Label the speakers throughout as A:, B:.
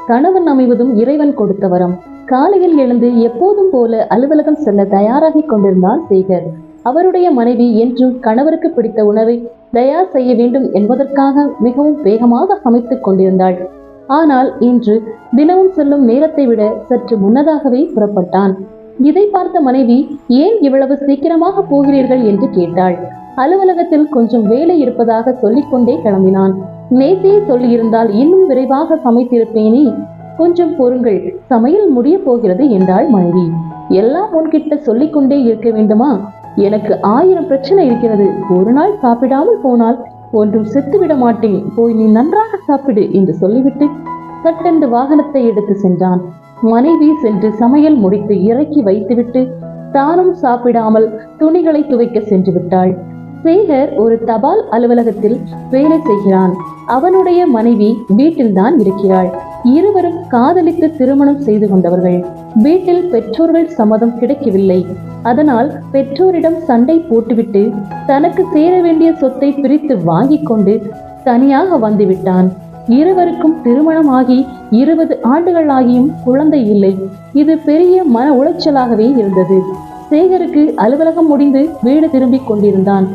A: கணவன் அமைவதும் இறைவன் கொடுத்த வரம். காலையில் எழுந்து எப்போதும் போல அலுவலகம் செல்ல தயாராகிக் கொண்டிருந்தான் சேகர். அவருடைய மனைவி என்றும் கணவருக்கு பிடித்த உணவை தயார் செய்ய வேண்டும் என்பதற்காக மிகவும் வேகமாக சமைத்துக் கொண்டிருந்தாள். ஆனால் இன்று தினமும் செல்லும் நேரத்தை விட சற்று முன்னதாகவே புறப்பட்டான். இதை பார்த்த மனைவி, ஏன் இவ்வளவு சீக்கிரமாக போகிறீர்கள் என்று கேட்டாள். அலுவலகத்தில் கொஞ்சம் வேலை இருப்பதாக சொல்லிக்கொண்டே கிளம்பினான். நேற்றே சொல்லியிருந்தால் இன்னும் விரைவாக சமைத்திருப்பேனே, கொஞ்சம் பொறுங்கள், சமையல் முடிய போகிறது என்றாள் மனைவி. எல்லாம் உன்கிட்ட சொல்லிக்கொண்டே இருக்க வேண்டுமா? எனக்கு 1000 பிரச்சனை இருக்கிறது. ஒரு நாள் சாப்பிடாமல் போனால் ஒன்றும் செத்துவிட மாட்டேன், போய் நீ நன்றாக சாப்பிடு என்று சொல்லிவிட்டு சட்டென்று வாகனத்தை எடுத்து சென்றான். மனைவி சென்று சமையல் முடித்து இறக்கி வைத்துவிட்டு தானும் சாப்பிடாமல் துணிகளை துவைக்க சென்று விட்டாள். சேகர் ஒரு தபால் அலுவலகத்தில் வேலை செய்கிறான். அவனுடைய மனைவி வீட்டில்தான் இருக்கிறாள். இருவரும் காதலித்து திருமணம் செய்து கொண்டவர்கள். வீட்டில் பெற்றோர்கள் சம்மதம் கிடைக்கவில்லை. அதனால் பெற்றோரிடம் சண்டை போட்டுவிட்டு தனக்கு சேர வேண்டிய சொத்தை பிரித்து வாங்கி கொண்டு தனியாக வந்துவிட்டான். இருவருக்கும் திருமணமாகி 20 ஆண்டுகள் ஆகியும் குழந்தை இல்லை. இது பெரிய மன உளைச்சலாகவே இருந்தது. சேகருக்கு அலுவலகம் முடிந்து வீடு திரும்பி கொண்டிருந்தான்.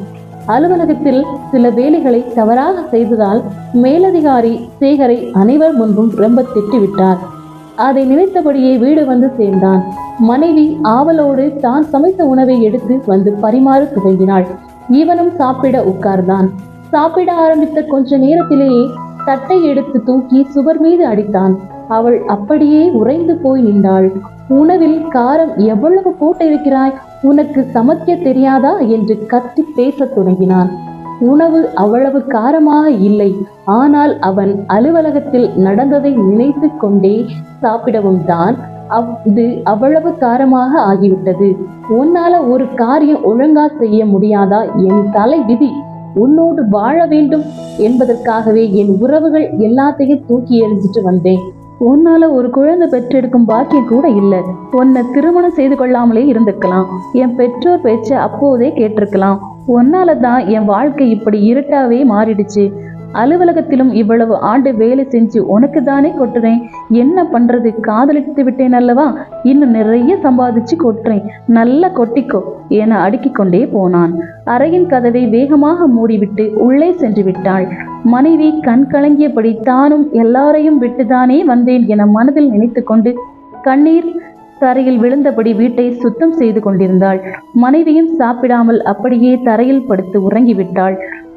A: அலுவலகத்தில் சில வேலைகளை தவறாக செய்ததால் மேலதிகாரி சேகரை அனைவர் முன்பும் ரொம்ப திட்டிவிட்டார். அதை நினைத்தபடியே வீடு வந்து சேர்ந்தான். மனைவி ஆவலோடு தான் சமைத்த உணவை எடுத்து வந்து பரிமாற துவங்கினாள். இவனும் சாப்பிட உட்கார்ந்தான். சாப்பிட ஆரம்பித்த கொஞ்ச நேரத்திலேயே தட்டை எடுத்து தூக்கி சுவர் மீது அடித்தான். அவள் அப்படியே உறைந்து போய் நின்றாள். உணவில் காரம் எவ்வளவு போட்டிருக்கிறாய், உனக்கு சமைக்க தெரியாதா என்று கத்தி பேசத் தொடங்கினான். உணவு அவ்வளவு காரமாக இல்லை. ஆனால் அவன் அலுவலகத்தில் நடந்ததை நினைத்து கொண்டே சாப்பிடவும் தான் இது அவ்வளவு காரமாக ஆகிவிட்டது. உன்னால ஒரு காரியம் ஒழுங்கா செய்ய முடியாதா? என் தலை விதி. உன்னோடு வாழ வேண்டும் என்பதற்காகவே என் உறவுகள் எல்லாத்தையும் தூக்கி எறிஞ்சிட்டு வந்தேன். உன்னால ஒரு குழந்தை பெற்றெடுக்கும் பாக்கியம் கூட இல்லை. உன்னை திருமணம் செய்து கொள்ளாமலே இருந்திருக்கலாம். என் பெற்றோர் பேச்ச அப்போதே கேட்டிருக்கலாம். உன்னால தான் என் வாழ்க்கை இப்படி இருட்டாவே மாறிடுச்சு. அலுவலகத்திலும் இவ்வளவு ஆண்டு வேலை செஞ்சு உனக்கு தானே கொட்டுறேன். என்ன பண்றது, காதலித்து விட்டேன் அல்லவா? இன்னும் நிறைய சம்பாதிச்சு கொட்டுறேன், நல்லா கொட்டிக்கோ என அடுக்கிக் கொண்டே போனான். அறையின் கதவை வேகமாக மூடிவிட்டு உள்ளே சென்று விட்டாள். மனைவி கண் கலங்கியபடி தானும் எல்லாரையும் விட்டுதானே வந்தேன் என மனதில் நினைத்து கொண்டு கண்ணீர் தரையில் விழுந்தபடி வீட்டை சுத்தம் செய்து கொண்டிருந்தாள். மனைவியும் சாப்பிடாமல் அப்படியே தரையில் படுத்து உறங்கிவிட்டாள்.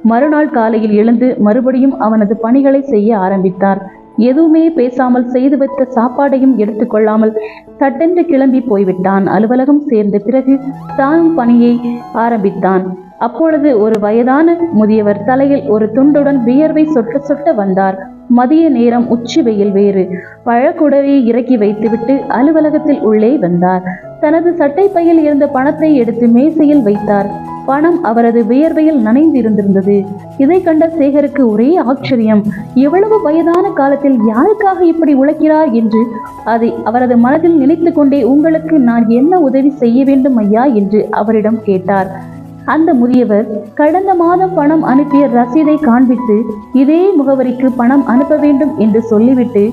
A: மறுநாள் காலையில் எழுந்து மறுபடியும் அவனது பணிகளை செய்ய ஆரம்பித்தார். எதுவுமே பேசாமல் செய்து வைத்த சாப்பாடையும் எடுத்துக்கொள்ளாமல் சட்டென்று கிளம்பி போய்விட்டான். அலுவலகம் சேர்ந்த பிறகு தானும் பணியை ஆரம்பித்தான். அப்பொழுது ஒரு வயதான முதியவர் தலையில் ஒரு துண்டுடன் வியர்வை சொட்ட சொட்ட வந்தார். மதிய நேரம், உச்சி வெயில் வேறு. பழக்குடவை இறக்கி வைத்துவிட்டு அலுவலகத்தில் உள்ளே வந்தார். தனது சட்டை பையில் இருந்த பணத்தை எடுத்து மேசையில் வைத்தார். பணம் அவரது வியர்வையில் நனைந்திருந்திருந்தது. இதை கண்ட சேகருக்கு ஒரே ஆச்சரியம். எவ்வளவு வயதான காலத்தில் யாருக்காக இப்படி உழைக்கிறார் என்று அதை அவரது மனதில் நினைத்து கொண்டே, உங்களுக்கு நான் என்ன உதவி செய்ய வேண்டும் ஐயா என்று அவரிடம் கேட்டார். அந்த முதியவர் கடந்த மாதம் பணம் அனுப்பிய ரசீதை காண்பித்து இதே முகவரிக்கு பணம் அனுப்ப வேண்டும் என்று சொல்லிவிட்டு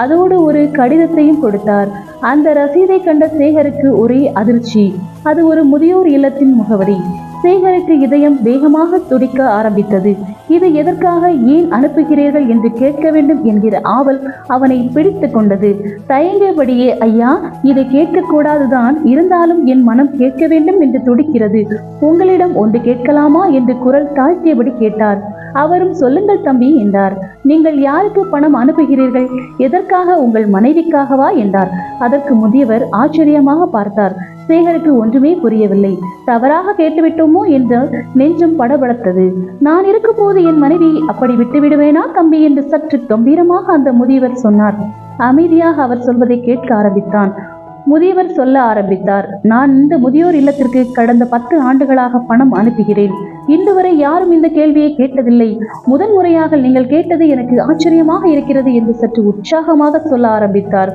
A: அதோடு ஒரு கடிதத்தையும் கொடுத்தார். அந்த ரசீதை கண்ட சேகருக்கு ஒரே அதிர்ச்சி. அது ஒரு முதியோர் இல்லத்தின் முகவரி. சேகருக்கு இதயம் வேகமாக துடிக்க ஆரம்பித்தது. இது எதற்காக, ஏன் அனுப்புகிறீர்கள் என்று கேட்க வேண்டும் என்கிற ஆவல் அவனை பிடித்து கொண்டது. தயங்கியபடியே, ஐயா, இதை கேட்கக்கூடாதுதான், இருந்தாலும் என் மனம் கேட்க வேண்டும் என்று துடிக்கிறது. உங்களிடம் ஒன்று கேட்கலாமா என்று குரல் தாழ்த்தியபடி கேட்டார். அவரும் சொல்லுங்கள் தம்பி என்றார். நீங்கள் யாருக்கு பணம் அனுப்புகிறீர்கள்? எதற்காக? உங்கள் மனைவிக்காகவா என்றார். அதற்கு முதியவர் ஆச்சரியமாக பார்த்தார். சேகருக்கு ஒன்றுமே புரியவில்லை. தவறாக கேட்டுவிட்டோமோ என்று நெஞ்சம் படபடத்தது. நான் இருக்கும் போது என் மனைவி அப்படி விட்டு விடுவேனா தம்பி என்று சற்று கம்பீரமாக அந்த முதியவர் சொன்னார். அமைதியாக அவர் சொல்வதை கேட்க ஆரம்பித்தான். முதியவர் சொல்ல ஆரம்பித்தார். நான் இந்த முதியோர் இல்லத்திற்கு கடந்த 10 ஆண்டுகளாக பணம் அனுப்புகிறேன். இன்று வரை யாரும் இந்த கேள்வியை கேட்டதில்லை. முதன் முறையாக நீங்கள் கேட்டது எனக்கு ஆச்சரியமாக இருக்கிறது என்று சற்று உற்சாகமாக சொல்ல ஆரம்பித்தார்.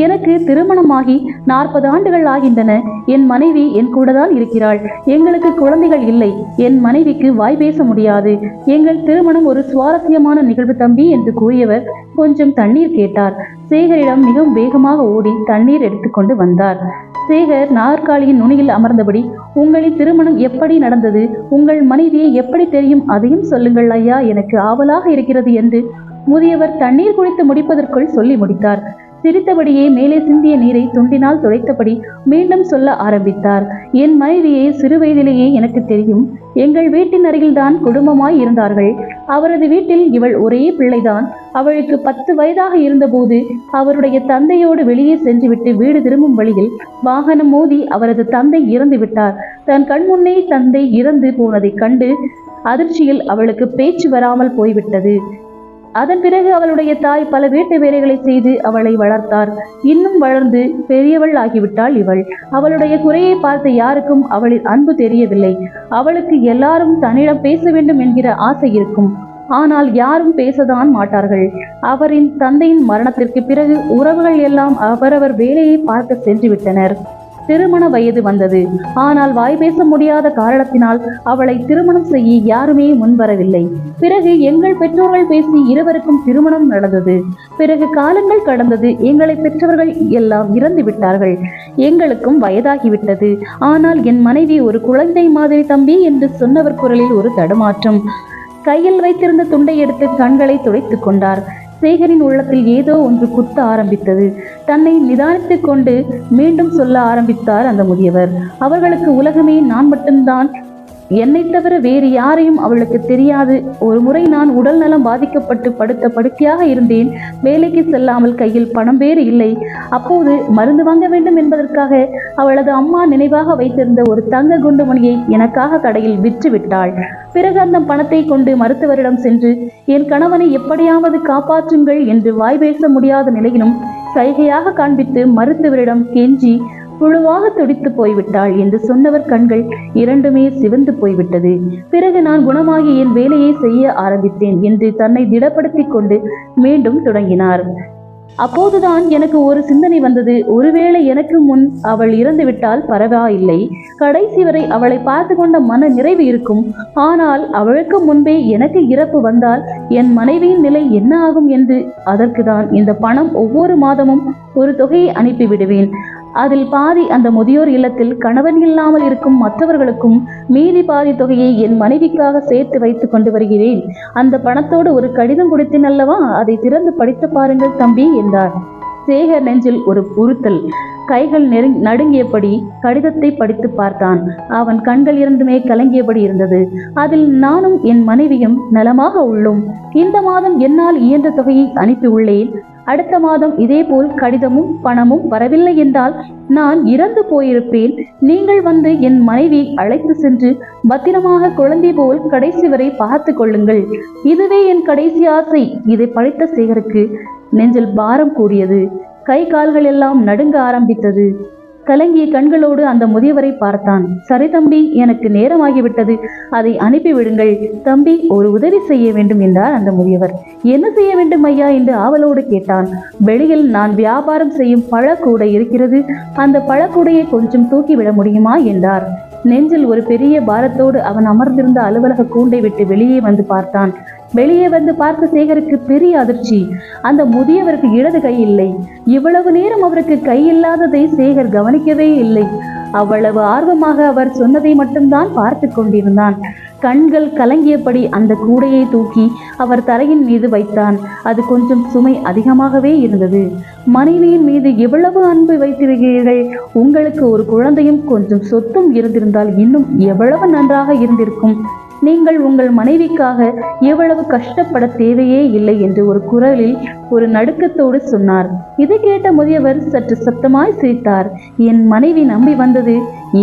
A: எனக்கு திருமணமாகி 40 ஆண்டுகள் ஆகின்றன. என் மனைவி என் கூட தான் இருக்கிறாள். எங்களுக்கு குழந்தைகள் இல்லை. என் மனைவிக்கு வாய் பேச முடியாது. எங்கள் திருமணம் ஒரு சுவாரஸ்யமான நிகழ்வு தம்பி என்று கூறியவர் கொஞ்சம் தண்ணீர் கேட்டார்.
B: சேகரிடம் மிகவும் வேகமாக ஓடி தண்ணீர் எடுத்துக்கொண்டு வந்தார். சேகர் நாற்காலியின் நுனியில் அமர்ந்தபடி, உங்களின் திருமணம் எப்படி நடந்தது, உங்கள் மனைவியை எப்படி தெரியும், அதையும் சொல்லுங்கள் ஐயா, எனக்கு ஆவலாக இருக்கிறது என்று முதியவர் தண்ணீர் குடித்து முடிப்பதற்குள் சொல்லி முடித்தார். சிரித்தபடியே மேலே சிந்திய நீரை துண்டினால் துடைத்தபடி மீண்டும் சொல்ல ஆரம்பித்தார். என் மனைவியை சிறு வயதிலேயே எனக்கு தெரியும். எங்கள் வீட்டின் அருகில்தான் குடும்பமாய் இருந்தார்கள். அவரது வீட்டில் இவள் ஒரே பிள்ளைதான். அவளுக்கு 10 வயதாக இருந்தபோது அவருடைய தந்தையோடு வெளியே சென்றுவிட்டு வீடு திரும்பும் வழியில் வாகனம் மோதி அவரது தந்தை இறந்து விட்டார். தன் கண்முன்னே தந்தை இறந்து போனதைக் கண்டு அதிர்ச்சியில் அவளுக்கு பேச்சு வராமல் போய்விட்டது. அதன் பிறகு அவளுடைய தாய் பல வீட்டு வேலைகளை செய்து அவளை வளர்த்தார். இன்னும் வளர்ந்து பெரியவள் ஆகிவிட்டாள் இவள். அவளுடைய குறையை பார்த்த யாருக்கும் அவளின் அன்பு தெரியவில்லை. அவளுக்கு எல்லாரும் தன்னிடம் பேச வேண்டும் என்கிற ஆசை இருக்கும். ஆனால் யாரும் பேசதான் மாட்டார்கள். அவரின் தந்தையின் மரணத்திற்கு பிறகு உறவுகள் எல்லாம் அவரவர் வேலையை பார்க்க சென்று விட்டனர். திருமண வயது வந்தது. ஆனால் வாய் பேச முடியாத காரணத்தினால் அவளை திருமணம் செய்ய யாருமே முன்வரவில்லை. பிறகு எங்கள் பெற்றோர்கள் பேசி இருவருக்கும் திருமணம் நடந்தது. பிறகு காலங்கள் கடந்தது. எங்களை பெற்றவர்கள் எல்லாம் இறந்து விட்டார்கள். எங்களுக்கும் வயதாகிவிட்டது. ஆனால் என் மனைவி ஒரு குழந்தை மாதிரி தம்பி என்று சொன்னவர் குரலில் ஒரு தடுமாற்றம். கையில் வைத்திருந்த துண்டை எடுத்து கண்களை துடைத்துக் கொண்டார். சேகரின் உள்ளத்தில் ஏதோ ஒன்று குத்த ஆரம்பித்தது. தன்னை நிதானித்துக் கொண்டு மீண்டும் சொல்ல ஆரம்பித்தார் அந்த முதியவர். அவர்களுக்கு உலகமே நான் மட்டும்தான். என்னை தவிர வேறு யாரையும் அவளுக்கு தெரியாது. ஒரு முறை நான் உடல் நலம் பாதிக்கப்பட்டு படுத்த படுக்கையாக இருந்தேன். வேலைக்கு செல்லாமல் கையில் பணம் வேறு இல்லை. அப்போது மருந்து வாங்க வேண்டும் என்பதற்காக அவளது அம்மா நினைவாக வைத்திருந்த ஒரு தங்க குண்டுமணியை எனக்காக கடையில் விற்று விட்டாள். பிறகு அந்த பணத்தை கொண்டு மருத்துவரிடம் சென்று என் கணவனை எப்படியாவது காப்பாற்றுங்கள் என்று வாய் பேச முடியாத நிலையிலும் சைகையாக காண்பித்து மருத்துவரிடம் கெஞ்சி புழுவாக துடித்து போய்விட்டாள் என்று சொன்னவர் கண்கள் இரண்டுமே சிவந்து போய்விட்டது. பிறகு நான் குணமாகி என் வேலையை செய்ய ஆரம்பித்தேன் என்று தன்னை திடப்படுத்திக் கொண்டு மீண்டும் தொடங்கினார். அப்போதுதான் எனக்கு ஒரு சிந்தனை வந்தது. ஒருவேளை எனக்கு முன் அவள் இறந்துவிட்டால் பரவாயில்லை, கடைசி வரை அவளை பார்த்து கொண்ட மன நிறைவு இருக்கும். ஆனால் அவளுக்கு முன்பே எனக்கு இறப்பு வந்தால் என் மனைவியின் நிலை என்ன ஆகும் என்று. அதற்கு தான் இந்த பணம் ஒவ்வொரு மாதமும் ஒரு தொகையை அனுப்பிவிடுவேன். அதில் பாதி அந்த முதியோர் இல்லத்தில் கணவன் இல்லாமல் இருக்கும் மற்றவர்களுக்கும், மீதி பாதி தொகையை என் மனைவிக்காக சேர்த்து வைத்து கொண்டு வருகிறேன். அந்த பணத்தோடு ஒரு கடிதம் கொடுத்தேன் அல்லவா, அதை திறந்து படித்து பாருங்கள் தம்பி என்றார். சேகர் நெஞ்சில் ஒரு உறுத்தல். கைகள் நடுங்கியபடி கடிதத்தை படித்து பார்த்தான். அவன் கண்கள் இரண்டுமே கலங்கியபடி இருந்தது. அதில் நானும் என் மனைவியும் நலமாக உள்ளோம். இந்த மாதம் என்னால் இயன்ற தொகையை அனுப்பி உள்ளேன். அடுத்த மாதம் இதேபோல் கடிதமும் பணமும் வரவில்லை என்றால் நான் இறந்து போயிருப்பேன். நீங்கள் வந்து என் மனைவியை அழைத்து சென்று பத்திரமாக குழந்தை போல் கடைசி வரை பார்த்து கொள்ளுங்கள். இதுவே என் கடைசி ஆசை. இதை படித்த சேகருக்கு நெஞ்சில் பாரம் கூடியது. கை கால்கள் எல்லாம் நடுங்க ஆரம்பித்தது. கலங்கிய கண்களோடு அந்த முதியவரை பார்த்தான். சரி தம்பி, எனக்கு நேரமாகிவிட்டது, அதை அனுப்பிவிடுங்கள். தம்பி, ஒரு உதவி செய்ய வேண்டும் என்றார் அந்த முதியவர். என்ன செய்ய வேண்டும் ஐயா என்று ஆவலோடு கேட்டான். வெளியில் நான் வியாபாரம் செய்யும் பழக்கூடை இருக்கிறது. அந்த பழக்கூடையை கொஞ்சம் தூக்கிவிட முடியுமா என்றார். நெஞ்சில் ஒரு பெரிய பாரத்தோடு அவன் அமர்ந்திருந்த அலுவலக கூண்டை விட்டு வெளியே வந்து பார்த்தான். வெளியே வந்து பார்த்த சேகருக்கு பெரிய அதிர்ச்சி. அந்த முதியவருக்கு இடது கை இல்லை. இவ்வளவு நேரம் அவருக்கு கை இல்லாததை சேகர் கவனிக்கவே இல்லை. அவ்வளவு ஆர்வமாக அவர் சொன்னதை மட்டும்தான் பார்த்து கொண்டிருந்தான். கண்கள் கலங்கியபடி அந்த கூடையை தூக்கி அவர் தரையின் மீது வைத்தான். அது கொஞ்சம் சுமை அதிகமாகவே இருந்தது. மனைவியின் மீது எவ்வளவு அன்பு வைத்திருக்கிறீர்கள். உங்களுக்கு ஒரு குழந்தையும் கொஞ்சம் சொத்தும் இருந்திருந்தால் இன்னும் எவ்வளவு நன்றாக இருந்திருக்கும். நீங்கள் உங்கள் மனைவிக்காக எவ்வளவு கஷ்டப்பட தேவையே இல்லை என்று ஒரு குரலில் ஒரு நடுக்கத்தோடு சொன்னார். இதை கேட்ட முதியவர் சற்று சத்தமாய் சிரித்தார். என் மனைவி நம்பி வந்தது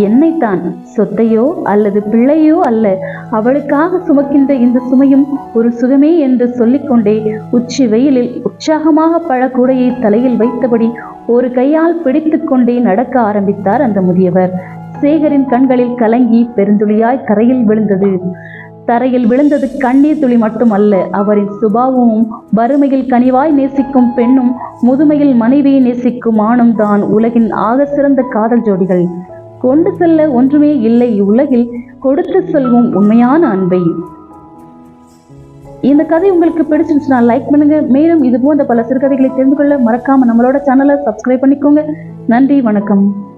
B: என்னைத்தான், சொத்தையோ அல்லது பிள்ளையோ அல்ல. அவளுக்காக சுமக்கின்ற இந்த சுமையும் ஒரு சுகமே என்று சொல்லிக்கொண்டே உச்சி வெயிலில் உற்சாகமாக பழக்கூடையை தலையில் வைத்தபடி ஒரு கையால் பிடித்து கொண்டே நடக்க ஆரம்பித்தார் அந்த முதியவர். சேகரின் கண்களில் கலங்கி பெருந்துளியாய் தரையில் விழுந்தது கண்ணீர் துளி மட்டுமல்ல, அவரின் சுபாவமும். வறுமையில் கனிவாய் நேசிக்கும் பெண்ணும் முதுமையில் மனைவியை நேசிக்கும் ஆணும் தான் உலகின் ஆக சிறந்த காதல் ஜோடிகள். கொண்டு செல்ல ஒன்றுமே இல்லை உலகில், கொடுத்து செல்வோம் உண்மையான அன்பை. இந்த கதை உங்களுக்கு பிடிச்சிருந்துச்சுன்னா லைக் பண்ணுங்க. மேலும் இது போன்ற பல சிறுகதைகளை தெரிந்து கொள்ள மறக்காம நம்மளோட சேனலை சப்ஸ்கிரைப் பண்ணிக்கோங்க. நன்றி, வணக்கம்.